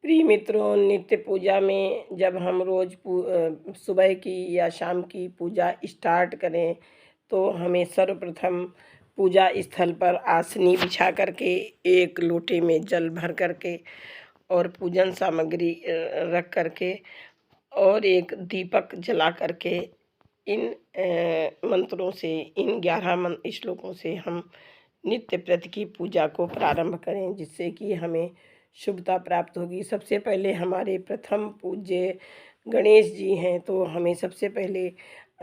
प्रिय मित्रों, नित्य पूजा में जब हम रोज़ सुबह की या शाम की पूजा स्टार्ट करें तो हमें सर्वप्रथम पूजा स्थल पर आसनी बिछा करके एक लोटे में जल भर करके और पूजन सामग्री रख करके और एक दीपक जला करके इन मंत्रों से, इन 11 श्लोकों से हम नित्य प्रति की पूजा को प्रारंभ करें, जिससे कि हमें शुभता प्राप्त होगी। सबसे पहले हमारे प्रथम पूज्य गणेश जी हैं, तो हमें सबसे पहले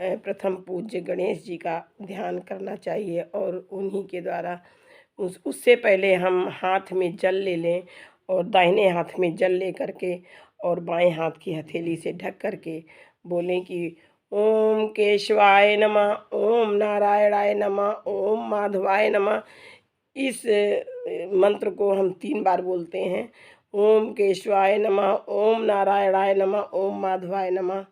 प्रथम पूज्य गणेश जी का ध्यान करना चाहिए और उन्हीं के द्वारा उससे पहले हम हाथ में जल ले लें और दाहिने हाथ में जल ले करके और बाएं हाथ की हथेली से ढक करके बोलें कि ओम केशवाय नमः, ओम नारायणाय नमः, ओम माधवाय नमः। इस मंत्र को हम 3 बार बोलते हैं। ओम केशवाय नमः, ओम नारायणाय नमः, ओम माधवाय नमः।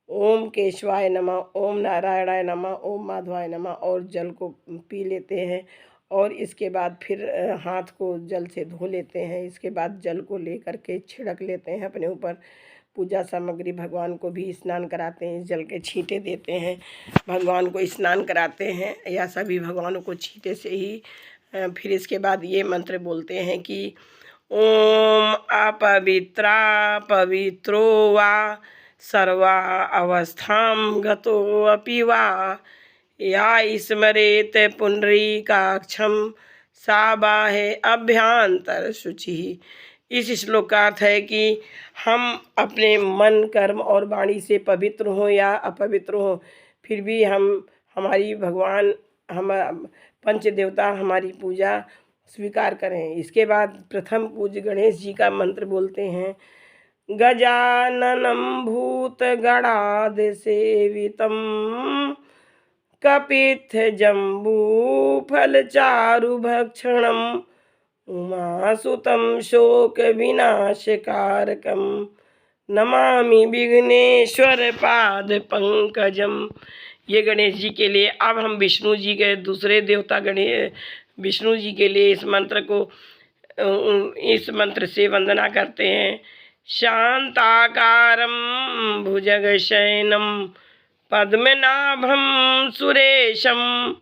ओम केशवाय नमः, ओम नारायणाय नमः, ओम माधवाय नमः और जल को पी लेते हैं और इसके बाद फिर हाथ को जल से धो लेते हैं। इसके बाद जल को लेकर के छिड़क लेते हैं अपने ऊपर। पूजा सामग्री भगवान को भी स्नान कराते हैं, जल के छींटे देते हैं, भगवान को स्नान कराते हैं या सभी भगवानों को छींटे से ही फिर इसके बाद ये मंत्र बोलते हैं कि ओम अपवित्रा पवित्रो वा सर्वा अवस्थां गतो अपि वा या स्मरेत पुंडरीकाक्षं सा बाहे अभ्यंतर शुचि। इस श्लोक का अर्थ है कि हम अपने मन, कर्म और वाणी से पवित्र हों या अपवित्र हों, फिर भी हमारी भगवान, हम पंच देवता हमारी पूजा स्वीकार करें। इसके बाद प्रथम पूज्य गणेश जी का मंत्र बोलते हैं। गजाननं भूत गणाद सेवितं कपित्थ जम्बू फल चारु भक्षणम् उमासुतं शोक विनाशकारकं नमामि विघ्नेश्वर पाद पंकजम। ये गणेश जी के लिए। अब हम विष्णु जी के दूसरे देवता गणेश विष्णु जी के लिए इस मंत्र से वंदना करते हैं। शांताकारं भुजगशयनं पद्मनाभं सुरेशं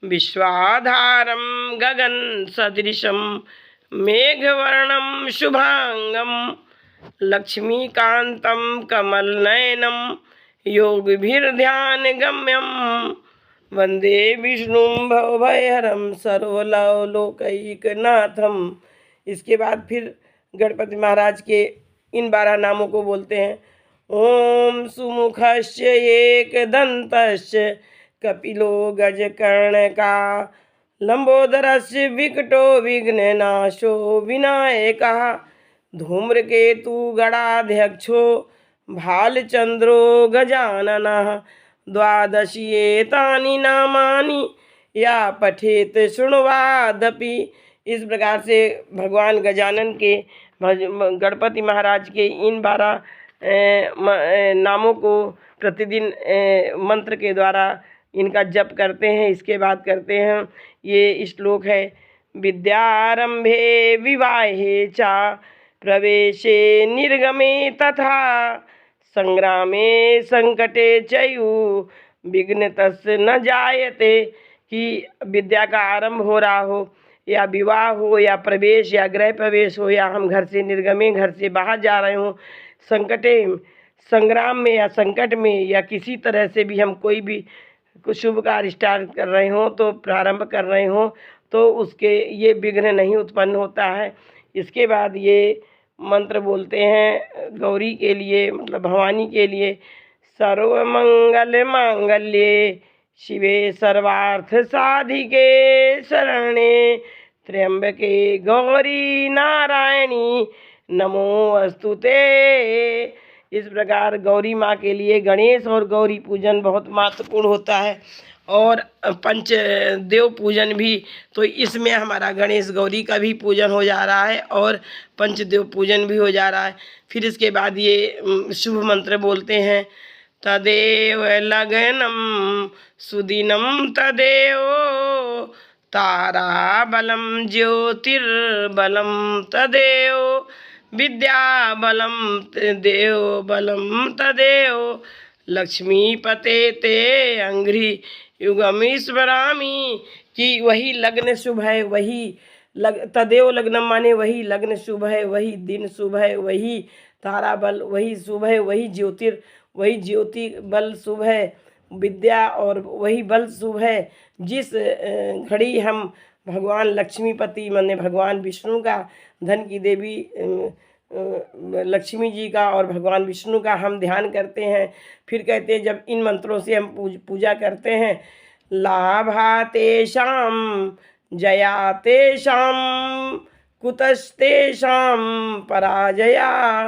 विश्वाधारं गगन सदृशं मेघवर्णं शुभांगं लक्ष्मीकान्तं कमलनयनं योगभिर्ध्यानगम्यं वंदे विष्णुं भवभयहरं सर्वलोकैकनाथं। इसके बाद फिर गणपति महाराज के इन 12 नामों को बोलते हैं। ओम सुमुखस्य एकदन्तस्य कपिलो गजकर्णका लंबोदरस्य विकटो विघ्ननाशो विनायकः धूम्रकेतु गणाध्यक्षो भालचंद्रो गजाननः 12 एतानि नामानि या पठेत शृण्वादपि। इस प्रकार से भगवान गजानन के, गणपति महाराज के इन 12 नामों को प्रतिदिन मंत्र के द्वारा इनका जप करते हैं। इसके बाद करते हैं, ये श्लोक है। विद्यारंभे विवाहे चा प्रवेशे निर्गमे तथा संग्रामे संकटे चयु विघ्न तस् न जायते। कि विद्या का आरंभ हो रहा हो या विवाह हो या प्रवेश या गृह प्रवेश हो या हम घर से निर्गमे, घर से बाहर जा रहे हों, संकटे, संग्राम में या संकट में या किसी तरह से भी हम कोई भी कुछ शुभ कार्य स्टार्ट कर रहे हों, तो प्रारंभ कर रहे हों, तो उसके ये विघ्न नहीं उत्पन्न होता है। इसके बाद ये मंत्र बोलते हैं गौरी के लिए, मतलब भवानी के लिए। सर्वमंगल मांगल्ये शिवे सर्वार्थ साधिके शरणे त्र्यंबके गौरी नारायणी नमोस्तुते। इस प्रकार गौरी माँ के लिए गणेश और गौरी पूजन बहुत महत्वपूर्ण होता है और पंच देव पूजन भी। तो इसमें हमारा गणेश गौरी का भी पूजन हो जा रहा है और पंचदेव पूजन भी हो जा रहा है। फिर इसके बाद ये शुभ मंत्र बोलते हैं। तदेव लगनम सुदिनम तदेव तारा बलम ज्योतिर्बलम तदेव विद्या बलम देव बलम तदेव लक्ष्मीपते ते अंघ्रि युगम स्मरामि। कि वही लग्न शुभ है, वही तदेव लग्नम माने वही लग्न शुभ है, वही दिन शुभ है, वही तारा बल वही शुभ है, वही ज्योति बल शुभ है, विद्या और वही बल शुभ है। जिस घड़ी हम भगवान लक्ष्मीपति माने भगवान विष्णु का, धन की देवी लक्ष्मी जी का और भगवान विष्णु का हम ध्यान करते हैं। फिर कहते हैं जब इन मंत्रों से हम पूजा करते हैं, लाभा तेषां जया तेषां कुतस्तेषां पराजया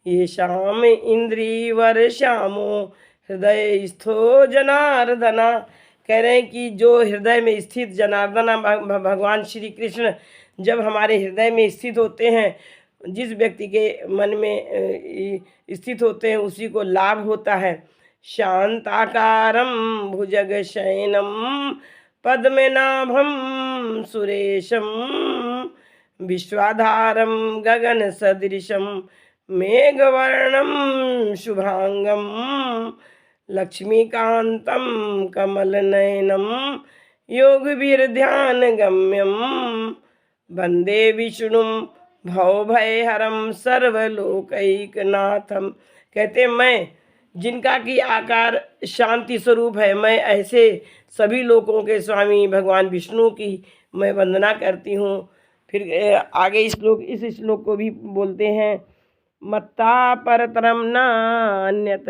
येषां इंद्रियवर्षामो हृदय स्थो जनार्दना। कह रहे हैं कि जो हृदय में स्थित जनार्दना भगवान श्री कृष्ण जब हमारे हृदय में स्थित होते हैं, जिस व्यक्ति के मन में स्थित होते हैं उसी को लाभ होता है। शांताकारं भुजगशयनं पद्मनाभं सुरेशं विश्वाधारं गगनसदृशं मेघवर्णं शुभांगं लक्ष्मीकान्तं कमलनयनं योगवीर्ध्यानगम्यं वन्दे विष्णुं भवभयहरं सर्वलोकैकनाथं। कहते मैं जिनका कि आकार शांति स्वरूप है, मैं ऐसे सभी लोकों के स्वामी भगवान विष्णु की मैं वंदना करती हूँ। फिर आगे इस श्लोक को भी बोलते हैं, मत्ता परतरम न अन्यत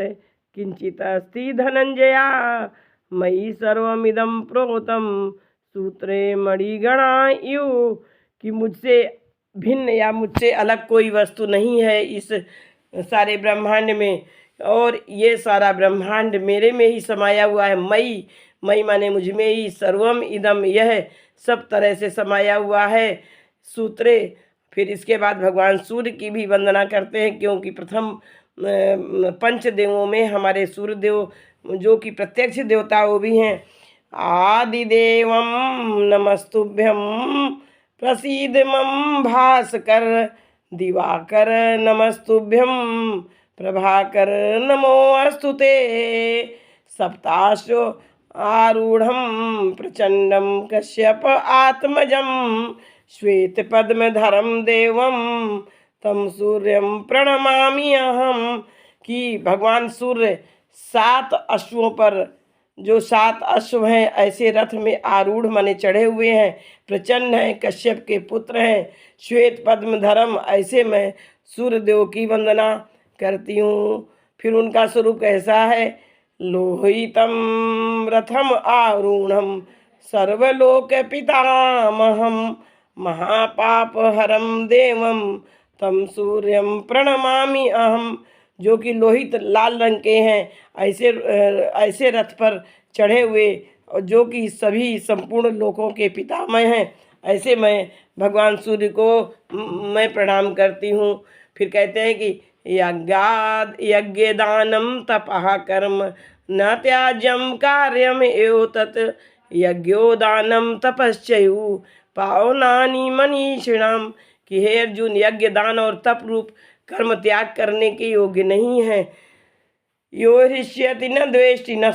किंचित अस्ति धनंजया मयि सर्वमिदं प्रोतम सूत्रे मणिगणा यु। कि मुझसे भिन्न या मुझसे अलग कोई वस्तु नहीं है इस सारे ब्रह्मांड में, और ये सारा ब्रह्मांड मेरे में ही समाया हुआ है। मई माने मुझ में ही, सर्वम इदम यह सब तरह से समाया हुआ है। सूत्रे, फिर इसके बाद भगवान सूर्य की भी वंदना करते हैं, क्योंकि प्रथम पंचदेवों में हमारे सूर्यदेव जो कि प्रत्यक्ष देवता वो भी हैं। आदिदेवम नमस्तुभ्यम प्रसीद मम भास्कर दिवाकर नमस्तुभ्यम प्रभाकर नमोऽस्तुते सप्ताश्व आरूढ़ं प्रचंडं कश्यप आत्मजं श्वेत पद्मधरं देवं तम सूर्यं प्रणमामि अहम। कि भगवान सूर्य 7 अश्वों पर, जो 7 अश्व हैं ऐसे रथ में आरूढ़ माने चढ़े हुए हैं, प्रचंड हैं, कश्यप के पुत्र हैं, श्वेत पद्मधरम, ऐसे मैं सूर्यदेव की वंदना करती हूँ। फिर उनका स्वरूप कैसा है, लोहितम रथम आरूढ़म सर्वलोक पितामहम महापाप हरम देवम तम सूर्यम प्रणमामि अहम। जो कि लोहित लाल रंग के हैं, ऐसे रथ पर चढ़े हुए, और जो कि सभी संपूर्ण लोकों के पितामह हैं, ऐसे मैं भगवान सूर्य को मैं प्रणाम करती हूँ। फिर कहते हैं कि यज्ञ दानम तपः कर्म न त्याज्यम कार्यम एव तत् यज्ञो दानम तपश्चयु पावनानि मनीषिणाम। कि हे अर्जुन, यज्ञ दान और तप रूप कर्म त्याग करने के योग्य नहीं है। यो हृष्यति न द्वेष्टि न